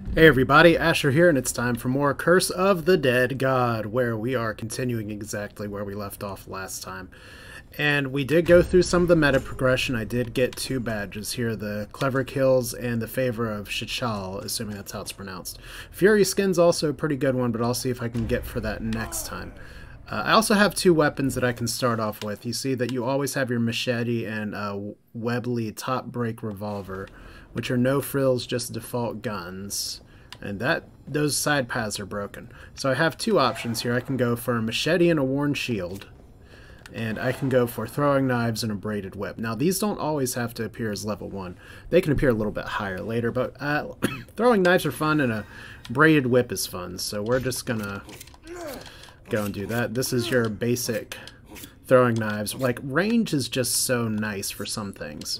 Hey everybody, Asher here, and it's time for more Curse of the Dead God, where we are continuing exactly where we left off last time. And we did go through some of the meta progression. I did get 2 badges here, the Clever Kills and the Favor of Shichal, assuming that's how it's pronounced. Fury Skin's also a pretty good one, but I'll see if I can get for that next time. I also have 2 weapons that I can start off with. You see that you always have your machete and Webley top break revolver, which are no frills, just default guns. And those side paths are broken. So I have 2 options here. I can go for a machete and a worn shield, and I can go for throwing knives and a braided whip. Now these don't always have to appear as level 1. They can appear a little bit higher later, but throwing knives are fun and a braided whip is fun. So we're just gonna go and do that. This is your basic throwing knives. Like, range is just so nice for some things.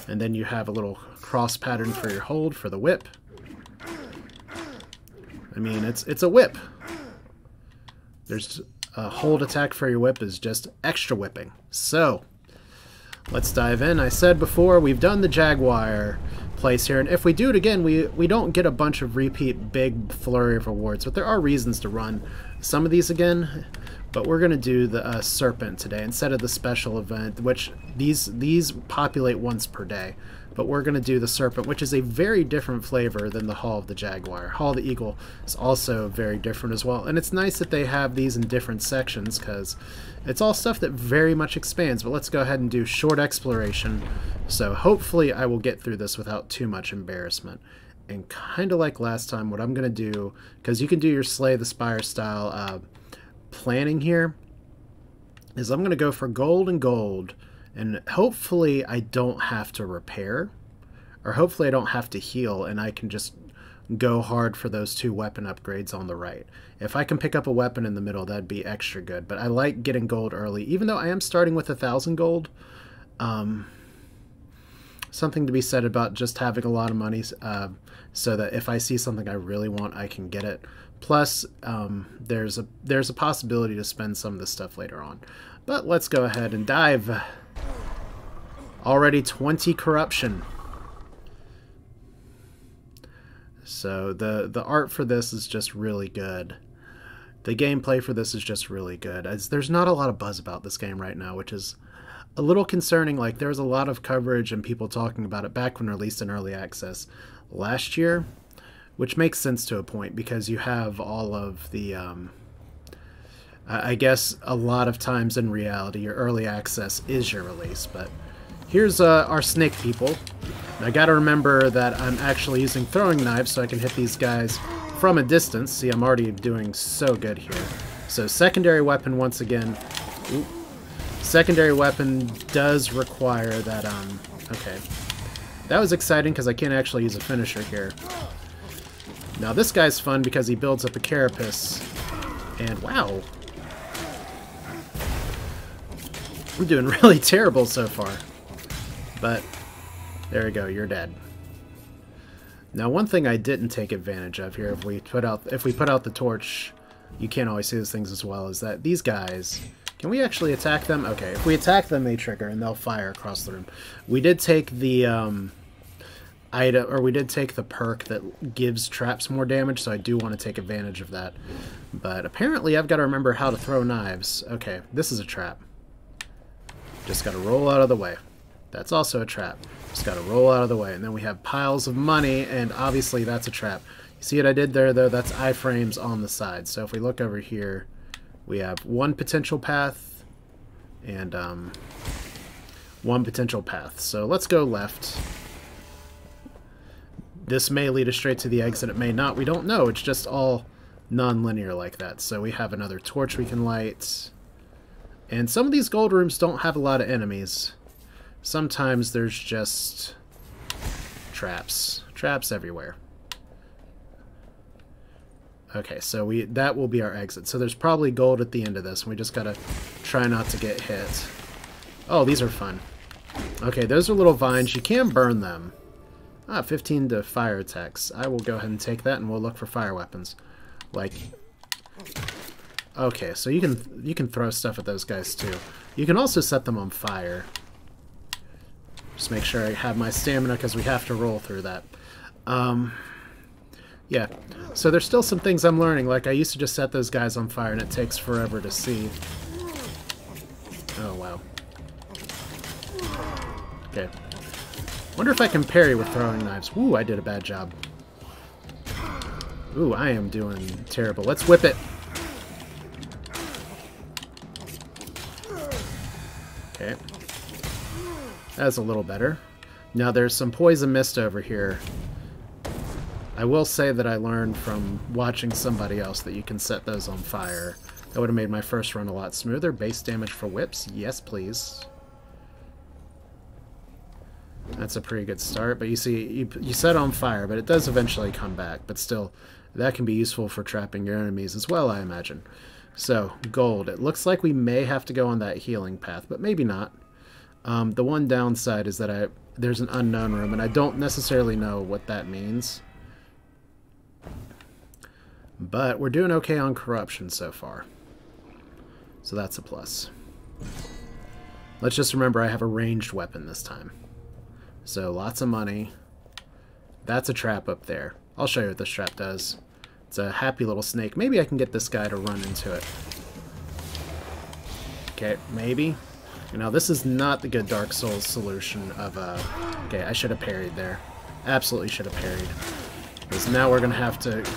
And then you have a little cross pattern for your hold for the whip. I mean, it's a whip. There's a hold attack for your whip is just extra whipping. So, let's dive in. I said before, we've done the Jaguar place here, and if we do it again, we don't get a bunch of repeat big flurry of rewards, but there are reasons to run some of these again. But we're going to do the Serpent today instead of the special event, which these populate once per day. But we're going to do the Serpent, which is a very different flavor than the Hall of the Jaguar. Hall of the Eagle is also very different as well. And it's nice that they have these in different sections, because it's all stuff that very much expands. But let's go ahead and do short exploration. So hopefully I will get through this without too much embarrassment. And kind of like last time, what I'm going to do, because you can do your Slay the Spire style planning here, is I'm going to go for gold and gold, and hopefully I don't have to repair, or hopefully I don't have to heal, and I can just go hard for those 2 weapon upgrades on the right. If I can pick up a weapon in the middle, that'd be extra good, but I like getting gold early, even though I am starting with 1,000 gold. Something to be said about just having a lot of money, so that if I see something I really want, I can get it. Plus, there's a possibility to spend some of this stuff later on. But let's go ahead and dive. Already 20 corruption. So the art for this is just really good. The gameplay for this is just really good. There's not a lot of buzz about this game right now, which is a little concerning. Like, there was a lot of coverage and people talking about it back when released in early access last year, which makes sense to a point, because you have all of the I guess a lot of times in reality your early access is your release. But here's our snake people. And I gotta remember that I'm actually using throwing knives so I can hit these guys from a distance. See, I'm already doing so good here. So secondary weapon once again. Oop. Secondary weapon does require that, okay. That was exciting because I can't actually use a finisher here. Now this guy's fun because he builds up a carapace. And wow. I'm doing really terrible so far. But there we go, you're dead. Now one thing I didn't take advantage of here, if we put out the torch, you can't always see those things as well, is that these guys, can we actually attack them? Okay, if we attack them, they trigger and they'll fire across the room. We did take the we did take the perk that gives traps more damage, so I do want to take advantage of that. But apparently I've got to remember how to throw knives. Okay, this is a trap. Just got to roll out of the way. That's also a trap. Just got to roll out of the way. And then we have piles of money, and obviously that's a trap. You see what I did there, though? That's iframes on the side. So if we look over here, we have 1 potential path and 1 potential path. So let's go left. This may lead us straight to the exit. It may not. We don't know. It's just all non-linear like that. So we have another torch we can light. And some of these gold rooms don't have a lot of enemies. Sometimes there's just traps. Traps everywhere. Okay, so that will be our exit. So there's probably gold at the end of this. We just gotta try not to get hit. Oh, these are fun. Okay, those are little vines. You can burn them. 15 to fire attacks. I will go ahead and take that, and we'll look for fire weapons. Like, okay, so you can throw stuff at those guys too. You can also set them on fire. Just make sure I have my stamina, because we have to roll through that. Yeah. So there's still some things I'm learning. Like, I used to just set those guys on fire, and it takes forever to see. Oh, wow. Okay. Wonder if I can parry with throwing knives. Ooh, I did a bad job. Ooh, I am doing terrible. Let's whip it. Okay. That's a little better. Now, there's some poison mist over here. I will say that I learned from watching somebody else that you can set those on fire. That would have made my first run a lot smoother. Base damage for whips. Yes, please. That's a pretty good start. But you see, you set on fire, but it does eventually come back. But still, that can be useful for trapping your enemies as well, I imagine. So, gold. It looks like we may have to go on that healing path, but maybe not. The one downside is that there's an unknown room, and I don't necessarily know what that means. But we're doing okay on corruption so far. So that's a plus. Let's just remember I have a ranged weapon this time. So lots of money. That's a trap up there. I'll show you what this trap does. It's a happy little snake. Maybe I can get this guy to run into it. Okay, maybe. Now this is not the good Dark Souls solution of okay, I should have parried there. Absolutely should have parried. Because now we're going to have to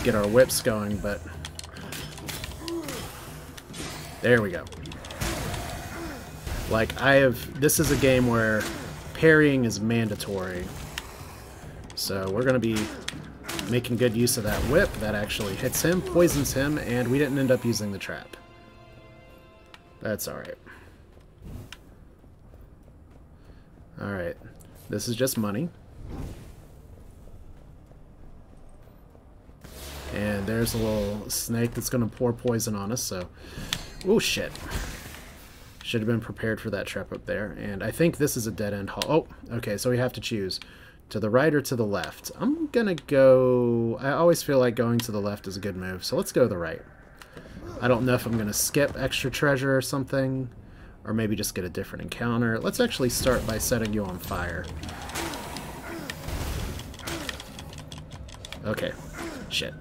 get our whips going, but there we go. Like, this is a game where parrying is mandatory. So we're going to be making good use of that whip. That actually hits him, poisons him, and we didn't end up using the trap. That's alright. Alright. This is just money. And there's a little snake that's going to pour poison on us, so... Oh, shit. Should have been prepared for that trap up there. And I think this is a dead-end hall. Oh, okay, so we have to choose. To the right or to the left? I'm going to go... I always feel like going to the left is a good move, so let's go to the right. I don't know if I'm going to skip extra treasure or something, or maybe just get a different encounter. Let's actually start by setting you on fire. Okay. Shit.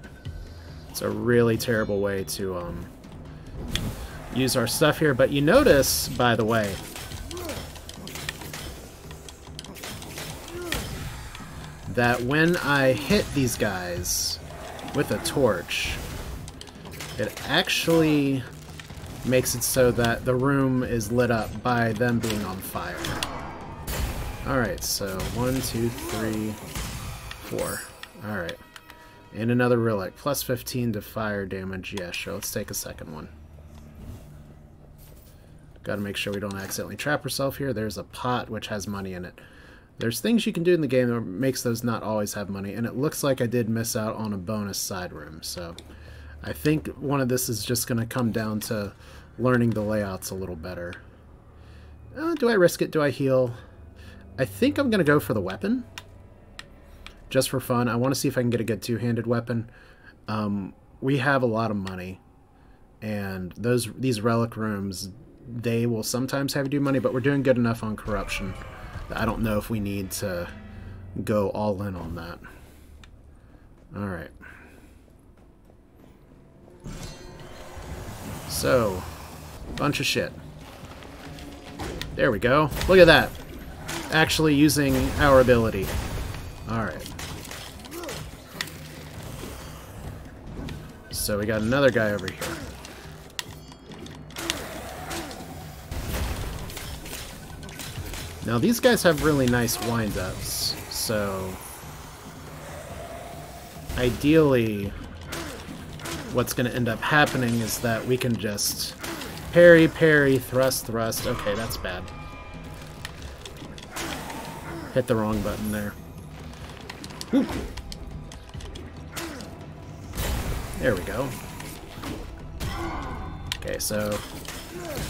It's a really terrible way to use our stuff here, but you notice, by the way, that when I hit these guys with a torch, it actually makes it so that the room is lit up by them being on fire. Alright, so 1, 2, 3, 4. Alright. And another relic. Plus 15 to fire damage. Yeah, sure. Let's take a second one. Gotta make sure we don't accidentally trap ourselves here. There's a pot which has money in it. There's things you can do in the game that makes those not always have money, and it looks like I did miss out on a bonus side room, so I think one of this is just going to come down to learning the layouts a little better. Do I risk it? Do I heal? I think I'm going to go for the weapon. Just for fun. I want to see if I can get a good two-handed weapon. We have a lot of money, and these relic rooms, they will sometimes have you do money, but we're doing good enough on corruption. I don't know if we need to go all in on that. Alright. So, bunch of shit. There we go. Look at that. Actually using our ability. Alright. So we got another guy over here. Now these guys have really nice wind-ups, so ideally what's going to end up happening is that we can just parry, parry, thrust, thrust. Okay, that's bad. Hit the wrong button there. Woo. There we go. Okay, so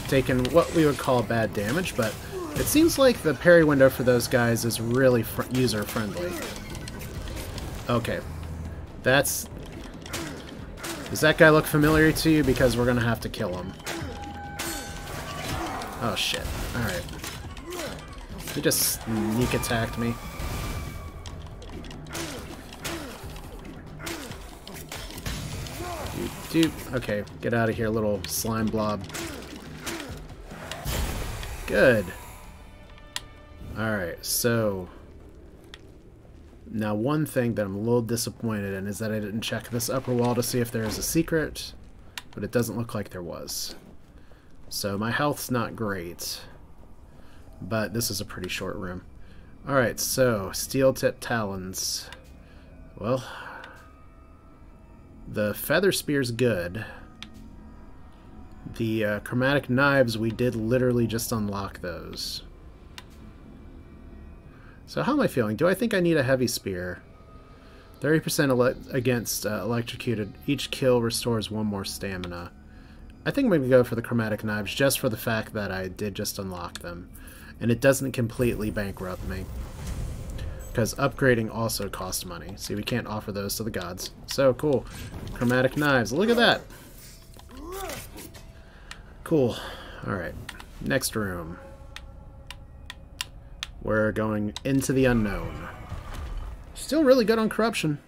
taking what we would call bad damage, but it seems like the parry window for those guys is really user-friendly. Okay. Does that guy look familiar to you? Because we're gonna have to kill him. Oh shit. Alright. He just sneak attacked me. Okay, get out of here, little slime blob. Good. Alright, so... Now one thing that I'm a little disappointed in is that I didn't check this upper wall to see if there is a secret, but it doesn't look like there was. So my health's not great, but this is a pretty short room. Alright, so steel-tipped talons. Well, the feather spear's good. The chromatic knives, we did literally just unlock those. So how am I feeling? Do I think I need a heavy spear? 30% against electrocuted. Each kill restores 1 more stamina. I think I'm going to go for the chromatic knives just for the fact that I did just unlock them. And it doesn't completely bankrupt me. Because upgrading also costs money. See, we can't offer those to the gods. So, cool. Chromatic knives. Look at that! Cool. Alright. Next room. We're going into the unknown. Still really good on corruption.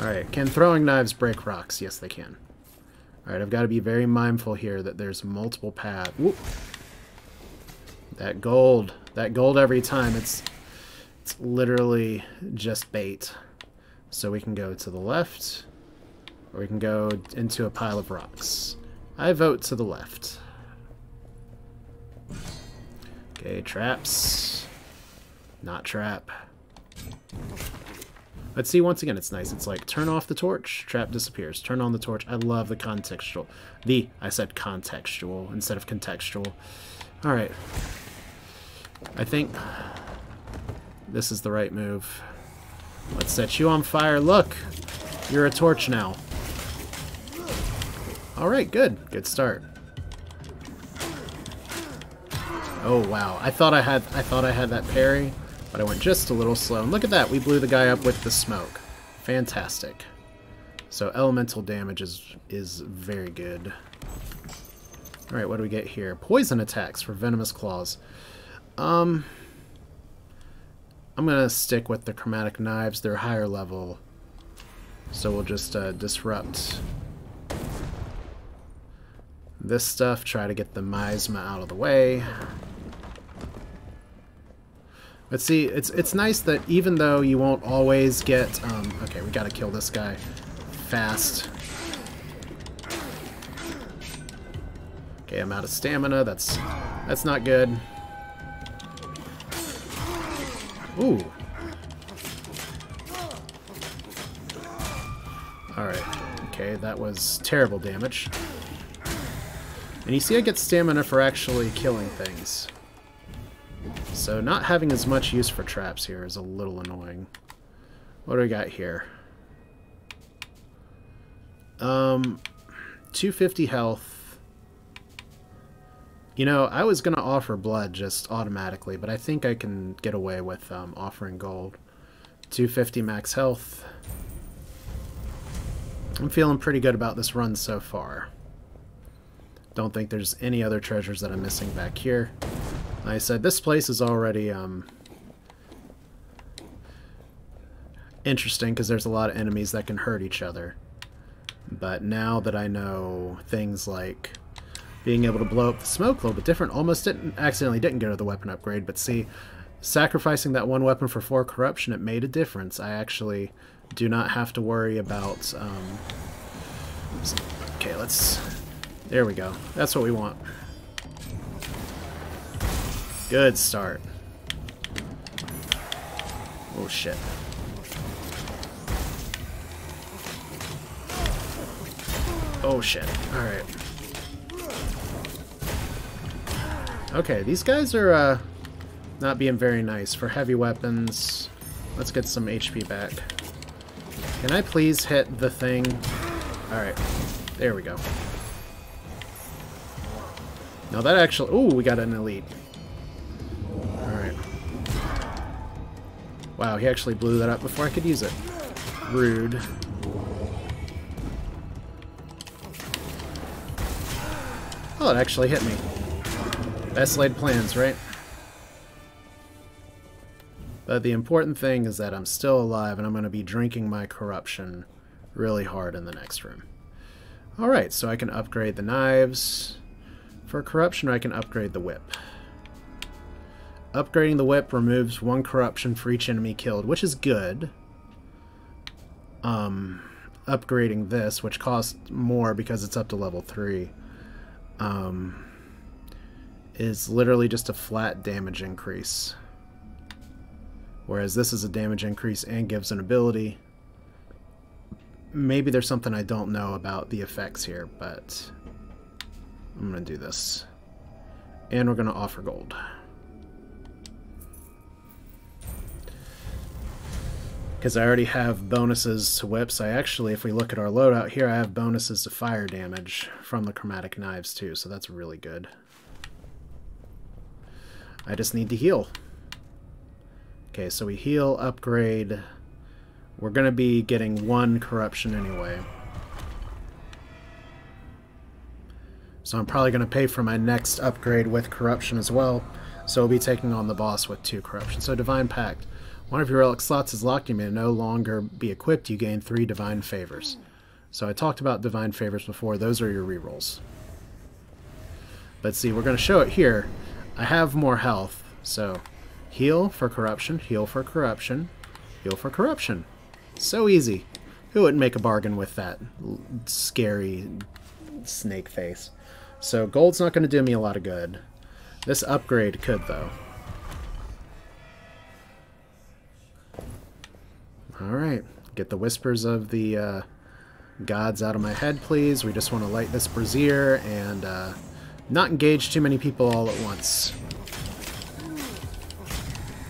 Alright, can throwing knives break rocks? Yes, they can. Alright, I've got to be very mindful here that there's multiple paths. Whoop! That gold every time, it's literally just bait. So we can go to the left, or we can go into a pile of rocks. I vote to the left. Okay, traps. Not trap. Let's see, once again, it's nice. It's like, turn off the torch, trap disappears. Turn on the torch. I love the contextual. I said contextual instead of contextual. Alright. I think this is the right move. Let's set you on fire. Look! You're a torch now. Alright, good. Good start. Oh wow. I thought I had that parry, but I went just a little slow. And look at that, we blew the guy up with the smoke. Fantastic. So elemental damage is very good. Alright, what do we get here? Poison attacks for venomous claws. I'm gonna stick with the chromatic knives. They're higher level. So we'll just disrupt this stuff, try to get the miasma out of the way. But see, it's nice that even though you won't always get... okay, we gotta kill this guy fast. Okay, I'm out of stamina. That's not good. Ooh. Alright. Okay, that was terrible damage. And you see I get stamina for actually killing things. So not having as much use for traps here is a little annoying. What do we got here? 250 health. You know, I was going to offer blood just automatically, but I think I can get away with offering gold. 250 max health. I'm feeling pretty good about this run so far. Don't think there's any other treasures that I'm missing back here. Like I said, this place is already interesting because there's a lot of enemies that can hurt each other. But now that I know things like being able to blow up the smoke a little bit different, accidentally didn't go to the weapon upgrade, but see, sacrificing that one weapon for 4 corruption, it made a difference. I actually do not have to worry about... okay, let's... There we go. That's what we want. Good start. Oh shit. Oh shit. Alright. Okay, these guys are not being very nice. For heavy weapons, let's get some HP back. Can I please hit the thing? Alright. There we go. Now that actually... Ooh, we got an elite. Alright. Wow, he actually blew that up before I could use it. Rude. Oh, it actually hit me. Best laid plans, right? But the important thing is that I'm still alive, and I'm going to be drinking my corruption really hard in the next room. Alright, so I can upgrade the knives. For corruption, I can upgrade the whip. Upgrading the whip removes 1 corruption for each enemy killed, which is good. Upgrading this, which costs more because it's up to level 3, is literally just a flat damage increase. Whereas this is a damage increase and gives an ability. Maybe there's something I don't know about the effects here, but I'm going to do this. And we're going to offer gold. Because I already have bonuses to whips. I actually, if we look at our loadout here, I have bonuses to fire damage from the chromatic knives too, so that's really good. I just need to heal. Okay, so we heal, upgrade. We're going to be getting 1 corruption anyway. So I'm probably going to pay for my next upgrade with corruption as well. So we'll be taking on the boss with 2 corruption. So Divine Pact. One of your relic slots is locked. You may no longer be equipped. You gain 3 divine favors. So I talked about divine favors before. Those are your rerolls. But see, we're going to show it here. I have more health. So heal for corruption, heal for corruption, heal for corruption. So easy. Who wouldn't make a bargain with that scary snake face? So gold's not going to do me a lot of good. This upgrade could, though. Alright, get the whispers of the gods out of my head, please. We just want to light this brazier and not engage too many people all at once.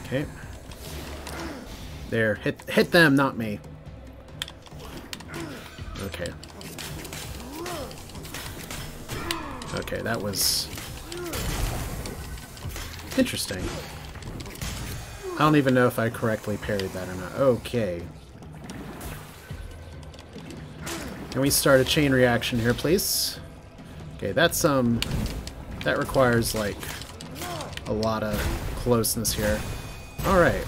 Okay. There, hit them, not me. Okay. Okay, that was interesting. I don't even know if I correctly parried that or not. Okay. Can we start a chain reaction here, please? Okay, that's that requires like a lot of closeness here. Alright.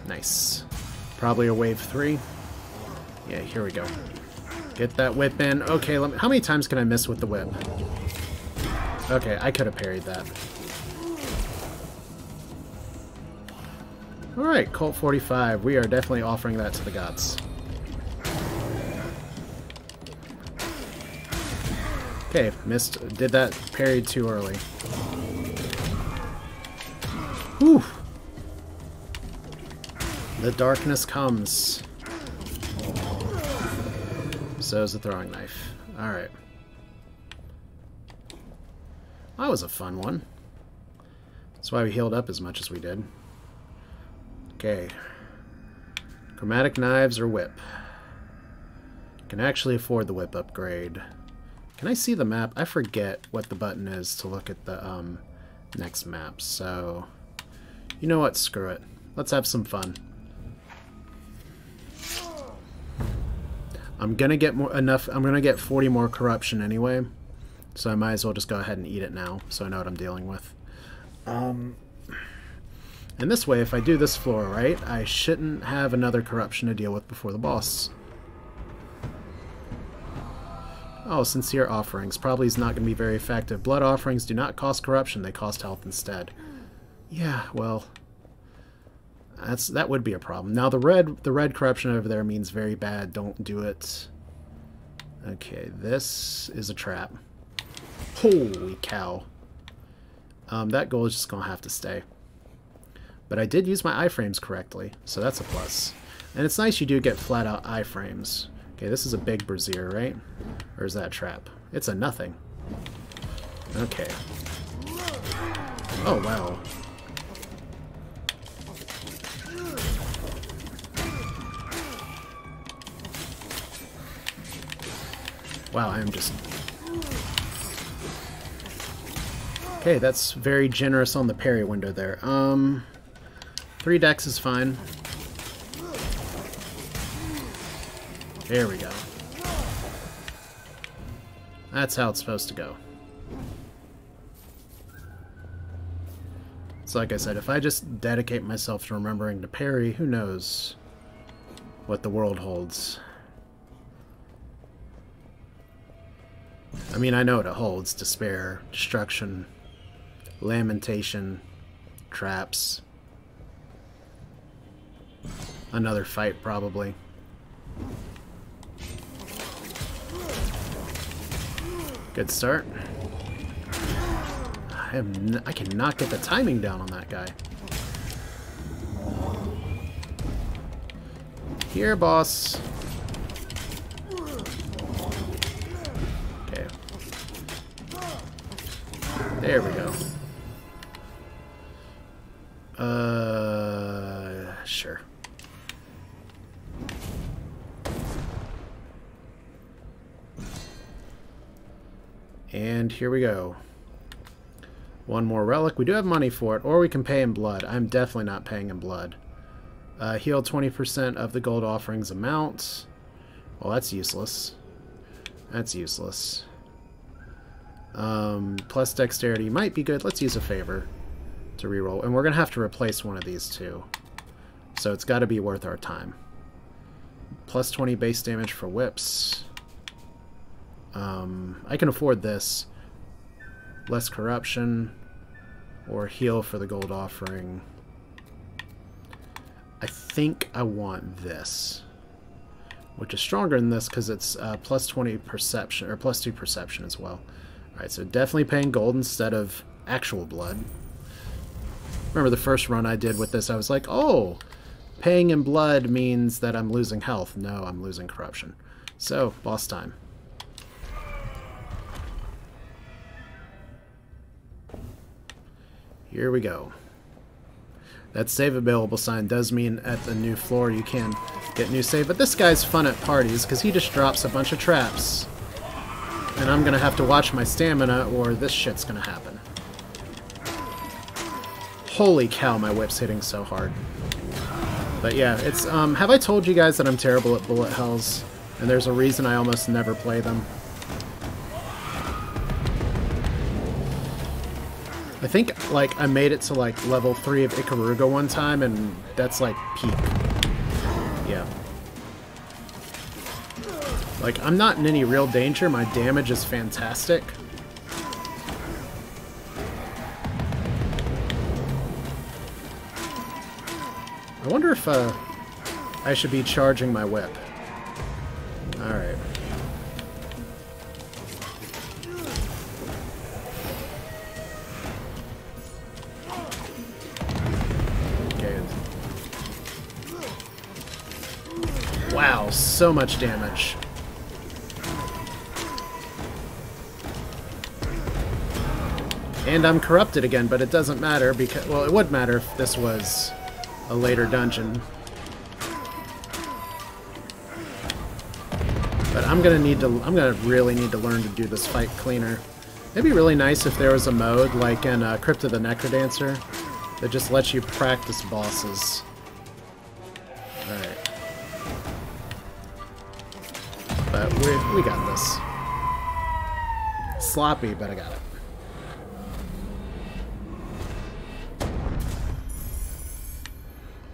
Nice. Probably a wave 3. Yeah, here we go. Get that whip in. Okay, how many times can I miss with the whip? Okay, I could have parried that. Alright, Colt 45. We are definitely offering that to the gods. Okay, missed. Did that parried too early. Whew. The darkness comes. So is the throwing knife. Alright. That was a fun one. That's why we healed up as much as we did. Okay. Chromatic knives or whip. Can actually afford the whip upgrade. Can I see the map? I forget what the button is to look at the next map. So, you know what? Screw it. Let's have some fun. I'm gonna get enough. I'm gonna get 40 more corruption anyway, so I might as well just go ahead and eat it now, so I know what I'm dealing with. And this way, if I do this floor right, I shouldn't have another corruption to deal with before the boss. Oh, sincere offerings. Probably is not going to be very effective. Blood offerings do not cost corruption; they cost health instead. Yeah, well, that would be a problem. Now the red corruption over there means very bad. Don't do it. Okay, this is a trap. Holy cow! That goal is just gonna have to stay. But I did use my iframes correctly, so that's a plus. And it's nice you do get flat out iframes. Okay, this is a big brazier, right? Or is that a trap? It's a nothing. Okay. Oh, wow. Wow, I am just... Okay, that's very generous on the parry window there. 3 decks is fine. There we go. That's how it's supposed to go. It's like I said, if I just dedicate myself to remembering to parry, who knows what the world holds. I mean, I know what it holds. Despair, destruction, lamentation, traps. Another fight, probably. Good start. I cannot get the timing down on that guy. Here, boss. Okay. There we go. Sure. And here we go. One more relic. We do have money for it, or we can pay in blood. I'm definitely not paying in blood. Heal 20% of the gold offerings amount. Well, that's useless. That's useless. Plus dexterity might be good. Let's use a favor to reroll. And we're going to have to replace one of these two. So it's got to be worth our time. Plus 20 base damage for whips. I can afford this. Less corruption. Or heal for the gold offering. I think I want this. Which is stronger than this because it's plus 20 perception, or plus 2 perception as well. Alright, so definitely paying gold instead of actual blood. Remember the first run I did with this, I was like, oh, paying in blood means that I'm losing health. No, I'm losing corruption. So, boss time. Here we go. That save available sign does mean at the new floor you can get new save, but this guy's fun at parties because he just drops a bunch of traps. And I'm gonna have to watch my stamina or this shit's gonna happen. Holy cow, my whip's hitting so hard. But yeah, it's, have I told you guys that I'm terrible at bullet hells? And there's a reason I almost never play them. I think, like, I made it to, like, level 3 of Ikaruga one time, and that's, like, peak. Yeah. Like, I'm not in any real danger. My damage is fantastic. I wonder if, I should be charging my whip. Alright. Wow, so much damage. And I'm corrupted again, but it doesn't matter because, well, it would matter if this was a later dungeon. But I'm gonna really need to learn to do this fight cleaner. It'd be really nice if there was a mode like in Crypt of the Necrodancer that just lets you practice bosses. Alright. But we got this. Sloppy, but I got it.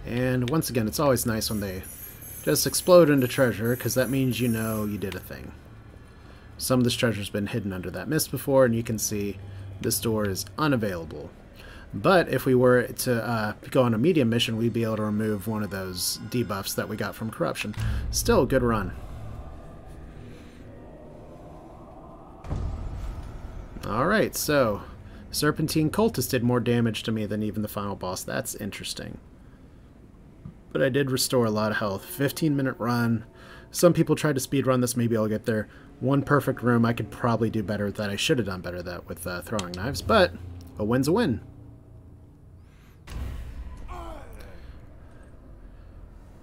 And once again, it's always nice when they just explode into treasure, because that means you know you did a thing. Some of this treasure's been hidden under that mist before, and you can see this door is unavailable. But if we were to go on a medium mission, we'd be able to remove one of those debuffs that we got from corruption. Still, good run. Alright, so Serpentine Cultist did more damage to me than even the final boss. That's interesting. But I did restore a lot of health. 15-minute run. Some people tried to speedrun this. Maybe I'll get there. One perfect room. I could probably do better with that. I should have done better that with throwing knives, but a win's a win.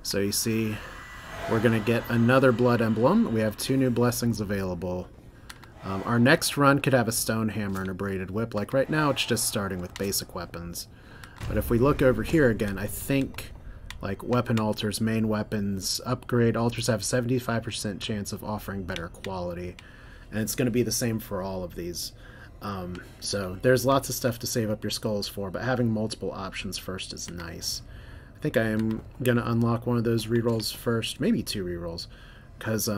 So you see, we're going to get another blood emblem. We have 2 new blessings available. Our next run could have a stone hammer and a braided whip. Like right now, it's just starting with basic weapons. But if we look over here again, I think like weapon altars, main weapons, upgrade altars have a 75% chance of offering better quality. And it's going to be the same for all of these. So there's lots of stuff to save up your skulls for, but having multiple options first is nice. I think I am going to unlock one of those rerolls first, maybe 2 rerolls, because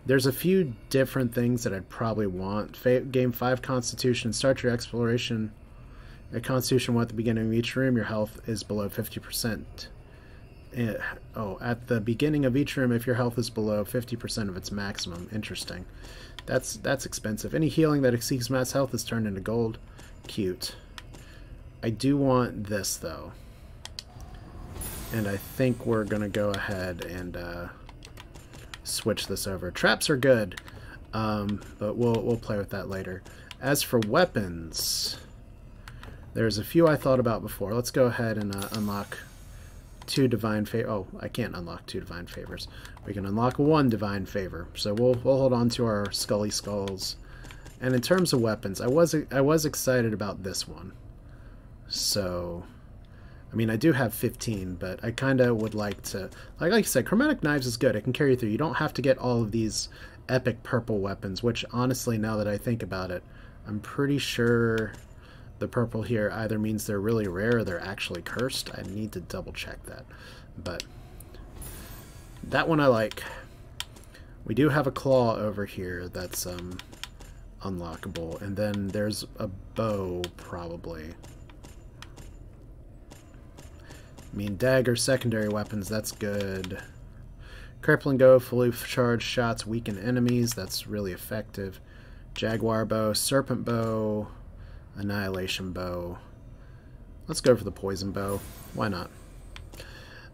there's a few different things that I'd probably want. Game 5 Constitution, start your exploration at Constitution 1 at the beginning of each room. Your health is below 50%. At the beginning of each room, if your health is below 50% of its maximum. Interesting. That's expensive. Any healing that exceeds max health is turned into gold. Cute. I do want this, though. And I think we're going to go ahead and switch this over. Traps are good, but we'll play with that later. As for weapons, there's a few I thought about before. Let's go ahead and unlock 2 divine favor. Oh, I can't unlock 2 divine favors. We can unlock 1 divine favor. So we'll hold on to our Scully Skulls. And in terms of weapons, I was excited about this one. So, I mean, I do have 15, but I kind of would like to, like I said, chromatic knives is good. It can carry you through. You don't have to get all of these epic purple weapons, which honestly, now that I think about it, I'm pretty sure the purple here either means they're really rare or they're actually cursed. I need to double check that. But that one I like. We do have a claw over here that's unlockable. And then there's a bow, probably. I mean, dagger, secondary weapons, that's good. Crippling Go, fully charged shots weaken enemies. That's really effective. Jaguar bow, serpent bow, annihilation bow. Let's go for the poison bow. Why not?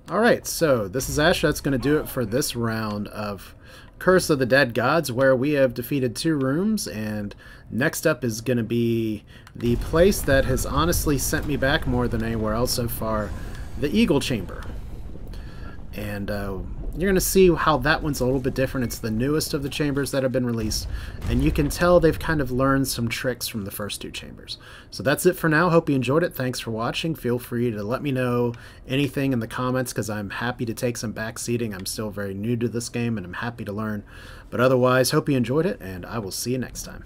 Alright, so this is Ash. That's going to do it for this round of Curse of the Dead Gods, where we have defeated 2 rooms, and next up is going to be the place that has honestly sent me back more than anywhere else so far, the Eagle Chamber. And you're going to see how that one's a little bit different. It's the newest of the chambers that have been released, and you can tell they've kind of learned some tricks from the first 2 chambers. So that's it for now. Hope you enjoyed it. Thanks for watching. Feel free to let me know anything in the comments, because I'm happy to take some backseating. I'm still very new to this game, and I'm happy to learn. But otherwise, hope you enjoyed it, and I will see you next time.